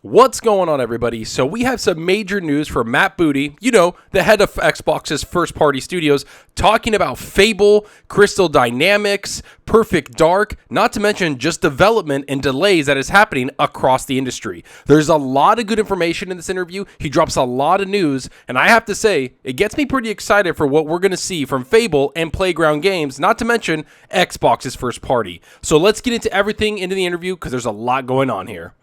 What's going on, everybody? So we have some major news from Matt Booty, the head of Xbox's first-party studios, talking about Fable, Crystal Dynamics, Perfect Dark, not to mention just development and delays that is happening across the industry. There's a lot of good information in this interview. He drops a lot of news, and I have to say, it gets me pretty excited for what we're going to see from Fable and Playground Games, not to mention Xbox's first party. So let's get into everything into the interview because there's a lot going on here.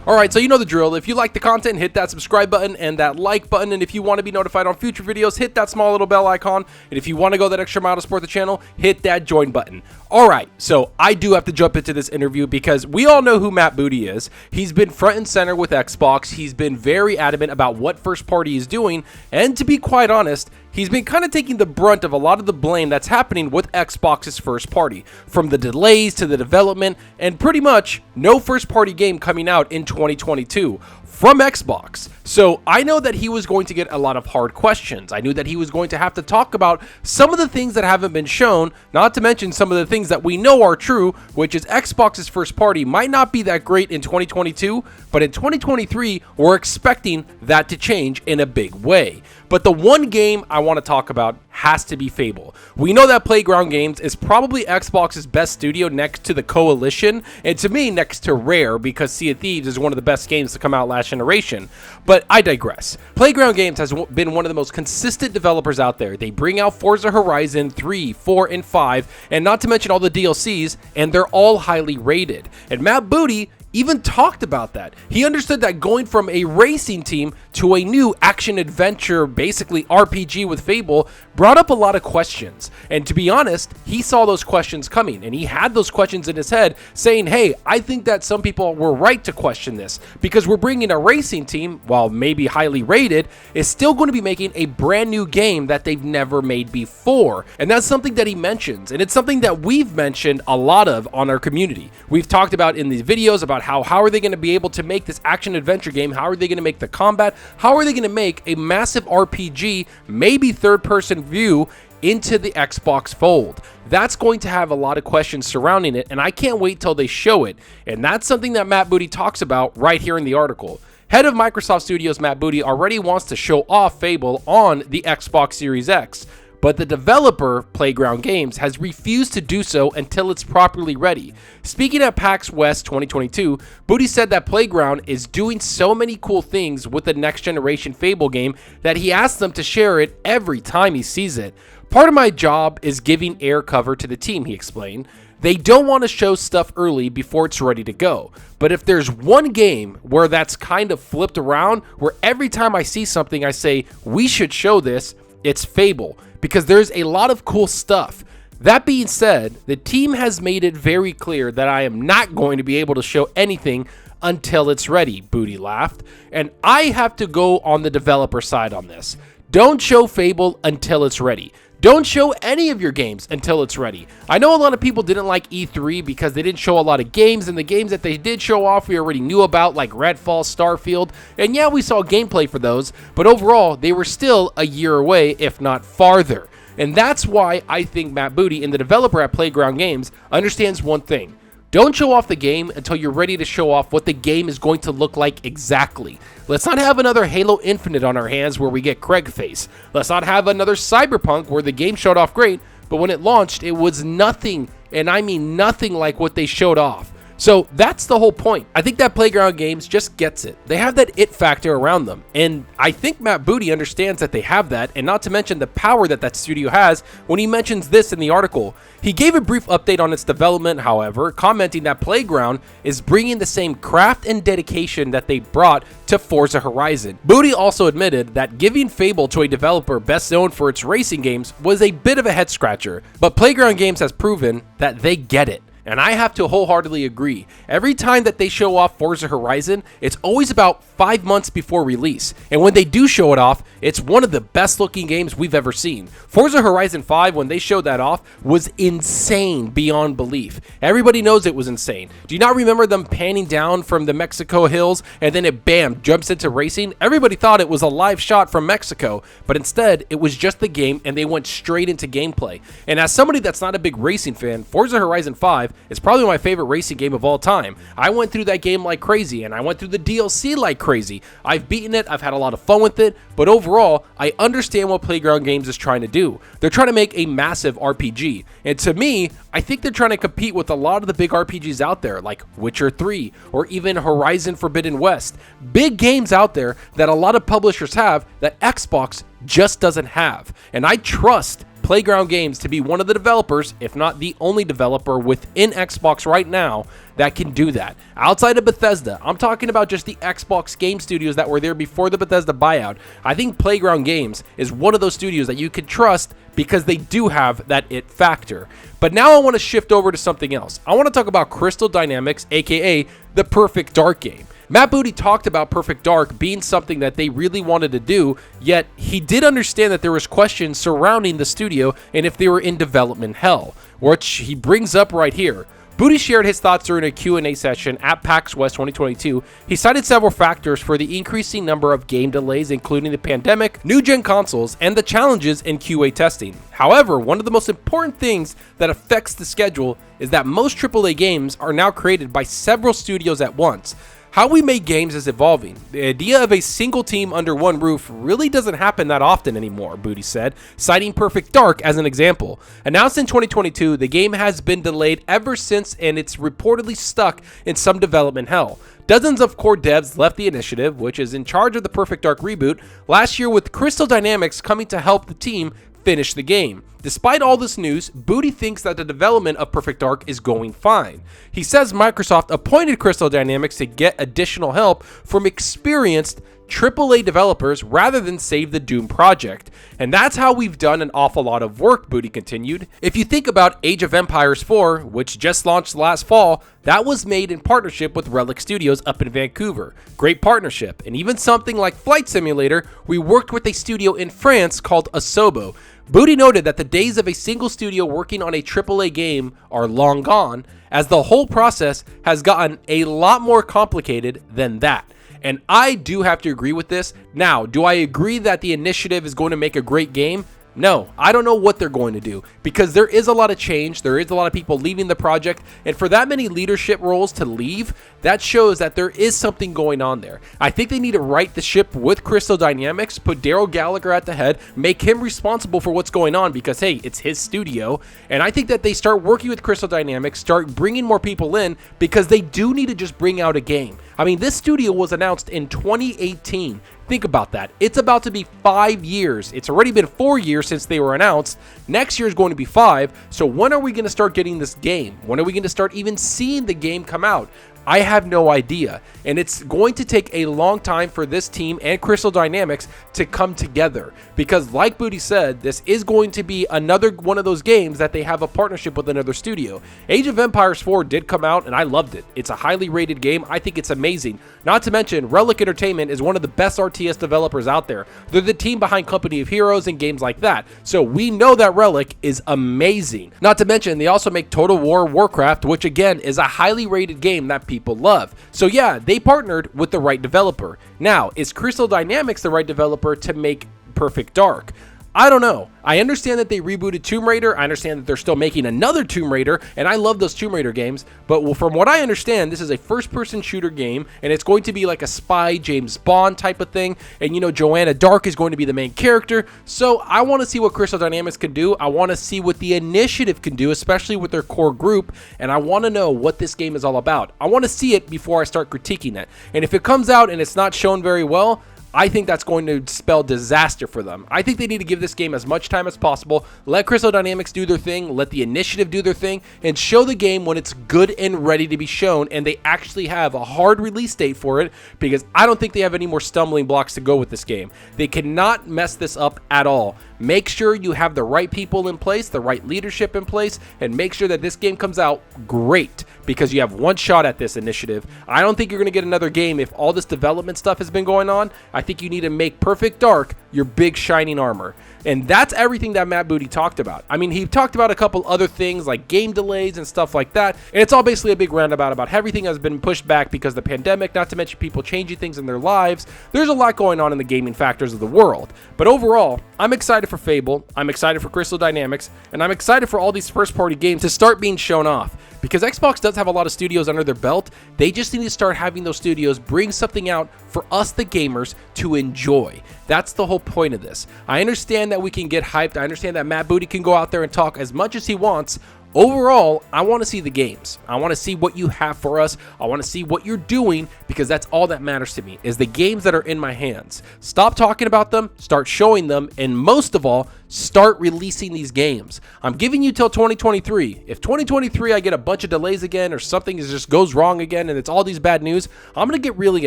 Alright, so you know the drill. If you like the content, hit that subscribe button and that like button. And if you want to be notified on future videos, hit that small little bell icon. And if you want to go that extra mile to support the channel, hit that join button. Alright, so I do have to jump into this interview because we all know who Matt Booty is. He's been front and center with Xbox. He's been very adamant about what first party is doing. And to be quite honest, he's been kind of taking the brunt of a lot of the blame that's happening with Xbox's first party. From the delays to the development, and pretty much no first party game coming out in 2022 from Xbox. So I know that he was going to get a lot of hard questions. I knew that he was going to have to talk about some of the things that haven't been shown, not to mention some of the things that we know are true, which is Xbox's first party might not be that great in 2022, but in 2023, we're expecting that to change in a big way. But the one game I want to talk about has to be Fable. We know that Playground Games is probably Xbox's best studio next to the Coalition, and to me next to Rare, because Sea of Thieves is one of the best games to come out last generation. But I digress. Playground Games has been one of the most consistent developers out there. They bring out Forza Horizon 3, 4, and 5, and not to mention all the DLCs, and they're all highly rated. And Matt Booty even talked about that. He understood that going from a racing team to a new action-adventure, basically RPG with Fable, brought up a lot of questions. And to be honest, he saw those questions coming, and he had those questions in his head saying, hey, I think that some people were right to question this, because we're bringing a racing team, while maybe highly rated, is still going to be making a brand new game that they've never made before. And that's something that he mentions, and it's something that we've mentioned a lot of on our community. We've talked about in these videos about how are they going to be able to make this action-adventure game, how are they going to make the combat, how are they going to make a massive RPG, maybe third-person view, into the Xbox fold. That's going to have a lot of questions surrounding it, and I can't wait till they show it. And that's something that Matt Booty talks about right here in the article. Head of Microsoft Studios Matt Booty already wants to show off Fable on the Xbox Series X, but the developer, Playground Games, has refused to do so until it's properly ready. Speaking at PAX West 2022, Booty said that Playground is doing so many cool things with the next-generation Fable game that he asks them to share it every time he sees it. Part of my job is giving air cover to the team, he explained. They don't want to show stuff early before it's ready to go. But if there's one game where that's kind of flipped around, where every time I see something I say, we should show this, it's Fable, because there's a lot of cool stuff. That being said, the team has made it very clear that I am not going to be able to show anything until it's ready, Booty laughed. And I have to go on the developer side on this. Don't show Fable until it's ready. Don't show any of your games until it's ready. I know a lot of people didn't like E3 because they didn't show a lot of games, and the games that they did show off we already knew about, like Redfall, Starfield, and yeah, we saw gameplay for those, but overall, they were still a year away, if not farther. And that's why I think Matt Booty, and the developer at Playground Games, understands one thing. Don't show off the game until you're ready to show off what the game is going to look like exactly. Let's not have another Halo Infinite on our hands where we get Craig face. Let's not have another Cyberpunk where the game showed off great, but when it launched, it was nothing, and I mean nothing like what they showed off. So that's the whole point. I think that Playground Games just gets it. They have that it factor around them. And I think Matt Booty understands that they have that, and not to mention the power that that studio has when he mentions this in the article. He gave a brief update on its development, however, commenting that Playground is bringing the same craft and dedication that they brought to Forza Horizon. Booty also admitted that giving Fable to a developer best known for its racing games was a bit of a head scratcher, but Playground Games has proven that they get it. And I have to wholeheartedly agree. Every time that they show off Forza Horizon, it's always about 5 months before release. And when they do show it off, it's one of the best looking games we've ever seen. Forza Horizon 5, when they showed that off, was insane beyond belief. Everybody knows it was insane. Do you not remember them panning down from the Mexico hills and then it bam, jumps into racing? Everybody thought it was a live shot from Mexico, but instead it was just the game and they went straight into gameplay. And as somebody that's not a big racing fan, Forza Horizon 5 It's probably my favorite racing game of all time. I went through that game like crazy, and I went through the DLC like crazy. I've beaten it, I've had a lot of fun with it, but overall, I understand what Playground Games is trying to do. They're trying to make a massive RPG, and to me, I think they're trying to compete with a lot of the big RPGs out there, like Witcher 3, or even Horizon Forbidden West. Big games out there that a lot of publishers have that Xbox just doesn't have, and I trust Playground Games to be one of the developers, if not the only developer within Xbox right now that can do that. Outside of Bethesda, I'm talking about just the Xbox game studios that were there before the Bethesda buyout. I think Playground Games is one of those studios that you can trust because they do have that it factor. But now I want to shift over to something else. I want to talk about Crystal Dynamics, aka the Perfect Dark game. Matt Booty talked about Perfect Dark being something that they really wanted to do, yet he did understand that there was questions surrounding the studio and if they were in development hell, which he brings up right here. Booty shared his thoughts during a Q&A session at PAX West 2022. He cited several factors for the increasing number of game delays, including the pandemic, new-gen consoles, and the challenges in QA testing. However, one of the most important things that affects the schedule is that most AAA games are now created by several studios at once. How we make games is evolving. The idea of a single team under one roof really doesn't happen that often anymore, Booty said, citing Perfect Dark as an example. Announced in 2022, the game has been delayed ever since, and it's reportedly stuck in some development hell. Dozens of core devs left the initiative, which is in charge of the Perfect Dark reboot, last year, with Crystal Dynamics coming to help the team finish the game. Despite all this news, Booty thinks that the development of Perfect Dark is going fine. He says Microsoft appointed Crystal Dynamics to get additional help from experienced AAA developers rather than save the Doom project. And that's how we've done an awful lot of work, Booty continued. If you think about Age of Empires 4, which just launched last fall, that was made in partnership with Relic Studios up in Vancouver. Great partnership. And even something like Flight Simulator, we worked with a studio in France called Asobo. Booty noted that the days of a single studio working on a AAA game are long gone, as the whole process has gotten a lot more complicated than that. And I do have to agree with this. Now, do I agree that the initiative is going to make a great game? No, I don't know what they're going to do, because there is a lot of change, there is a lot of people leaving the project, and for that many leadership roles to leave, that shows that there is something going on there. I think they need to right the ship with Crystal Dynamics, put Daryl Gallagher at the head, make him responsible for what's going on, because hey, it's his studio, and I think that they start working with Crystal Dynamics, start bringing more people in, because they do need to just bring out a game. I mean, this studio was announced in 2018. Think about that. It's about to be 5 years. It's already been 4 years since they were announced. Next year is going to be 5. So when are we going to start getting this game? When are we going to start even seeing the game come out? I have no idea, and it's going to take a long time for this team and Crystal Dynamics to come together, because like Booty said, this is going to be another one of those games that they have a partnership with another studio. Age of Empires 4 did come out, and I loved it. It's a highly rated game. I think it's amazing. Not to mention, Relic Entertainment is one of the best RTS developers out there. They're the team behind Company of Heroes and games like that, so we know that Relic is amazing. Not to mention, they also make Total War Warcraft, which again is a highly rated game that people love. So yeah, they partnered with the right developer. Now, is Crystal Dynamics the right developer to make Perfect Dark? I don't know. I understand that they rebooted Tomb Raider. I understand that they're still making another Tomb Raider, and I love those Tomb Raider games. But from what I understand, this is a first-person shooter game, and it's going to be like a spy James Bond type of thing. And you know, Joanna Dark is going to be the main character. So I want to see what Crystal Dynamics can do. I want to see what the initiative can do, especially with their core group. And I want to know what this game is all about. I want to see it before I start critiquing it. And if it comes out and it's not shown very well, I think that's going to spell disaster for them. I think they need to give this game as much time as possible, let Crystal Dynamics do their thing, let the initiative do their thing, and show the game when it's good and ready to be shown, and they actually have a hard release date for it, because I don't think they have any more stumbling blocks to go with this game. They cannot mess this up at all. Make sure you have the right people in place, the right leadership in place, and make sure that this game comes out great, because you have one shot at this initiative. I don't think you're going to get another game if all this development stuff has been going on. I think you need to make Perfect Dark your big shining armor. And that's everything that Matt Booty talked about. I mean, he talked about a couple other things like game delays and stuff like that. And it's all basically a big roundabout about everything has been pushed back because of the pandemic, not to mention people changing things in their lives. There's a lot going on in the gaming factors of the world. But overall, I'm excited for Fable, I'm excited for Crystal Dynamics, and I'm excited for all these first-party games to start being shown off. Because Xbox does have a lot of studios under their belt, they just need to start having those studios bring something out for us, the gamers, to enjoy. That's the whole point of this. I understand that we can get hyped. I understand that Matt Booty can go out there and talk as much as he wants. Overall, I want to see the games. I want to see what you have for us. I want to see what you're doing, because that's all that matters to me, is the games that are in my hands. Stop talking about them, start showing them, and most of all, start releasing these games. I'm giving you till 2023. If 2023 I get a bunch of delays again, or something just goes wrong again and it's all these bad news, I'm going to get really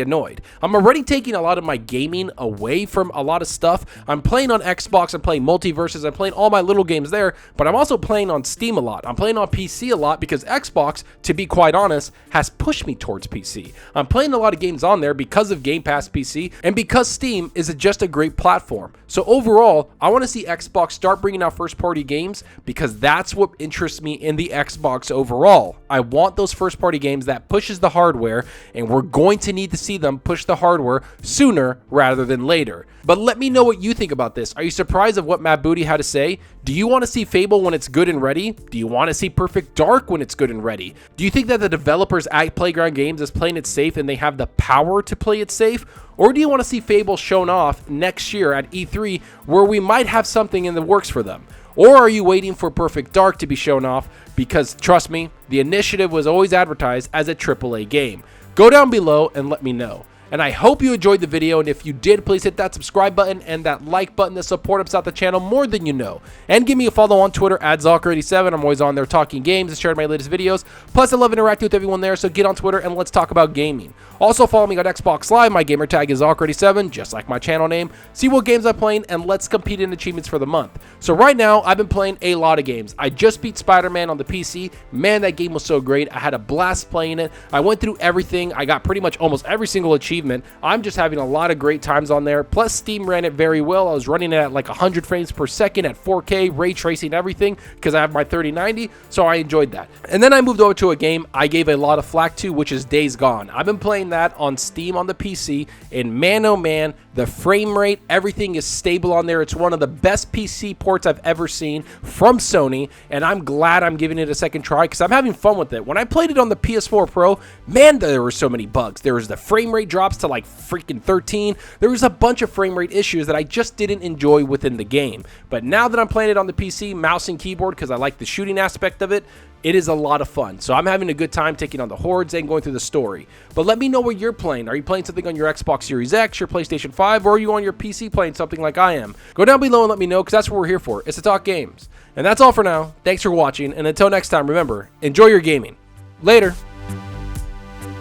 annoyed. I'm already taking a lot of my gaming away from a lot of stuff. I'm playing on Xbox, I'm playing Multiverses, I'm playing all my little games there, but I'm also playing on Steam a lot. I'm playing on PC a lot because Xbox, to be quite honest, has pushed me towards PC. I'm playing a lot of games on there because of Game Pass PC and because Steam is just a great platform. So overall, I want to see Xbox start bringing out first-party games, because that's what interests me in the Xbox overall. I want those first-party games that pushes the hardware, and we're going to need to see them push the hardware sooner rather than later. But let me know what you think about this. Are you surprised of what Matt Booty had to say? Do you want to see Fable when it's good and ready? Do you want to see Perfect Dark when it's good and ready? Do you think that the developers at Playground Games is playing it safe and they have the power to play it safe? Or do you want to see Fable shown off next year at E3, where we might have something in the works for them? Or are you waiting for Perfect Dark to be shown off? Because trust me, the initiative was always advertised as a AAA game. Go down below and let me know. And I hope you enjoyed the video, and if you did, please hit that subscribe button and that like button to support us out the channel more than you know. And give me a follow on Twitter at Zalker87. I'm always on there talking games and sharing my latest videos. Plus, I love interacting with everyone there, so get on Twitter and let's talk about gaming. Also, follow me on Xbox Live. My gamertag is Zalker87, just like my channel name. See what games I'm playing, and let's compete in achievements for the month. So right now, I've been playing a lot of games. I just beat Spider-Man on the PC. Man, that game was so great. I had a blast playing it. I went through everything. I got pretty much almost every single achievement. I'm just having a lot of great times on there. Plus, Steam ran it very well. I was running it at like 100 frames per second at 4K, ray tracing everything, because I have my 3090, so I enjoyed that. And then I moved over to a game I gave a lot of flack to, which is Days Gone. I've been playing that on Steam on the PC, and man, oh man, the frame rate, everything is stable on there. It's one of the best PC ports I've ever seen from Sony, and I'm glad I'm giving it a second try because I'm having fun with it. When I played it on the PS4 Pro, man, there were so many bugs. There was the frame rate drops to like freaking 13. There was a bunch of frame rate issues that I just didn't enjoy within the game. But now that I'm playing it on the PC, mouse and keyboard, because I like the shooting aspect of it, it is a lot of fun. So I'm having a good time taking on the hordes and going through the story. But let me know what you're playing. Are you playing something on your Xbox Series X, your PlayStation 5, or are you on your PC playing something like I am? Go down below and let me know, because that's what we're here for. It's to talk games. And that's all for now. Thanks for watching, and until next time, remember, enjoy your gaming. Later.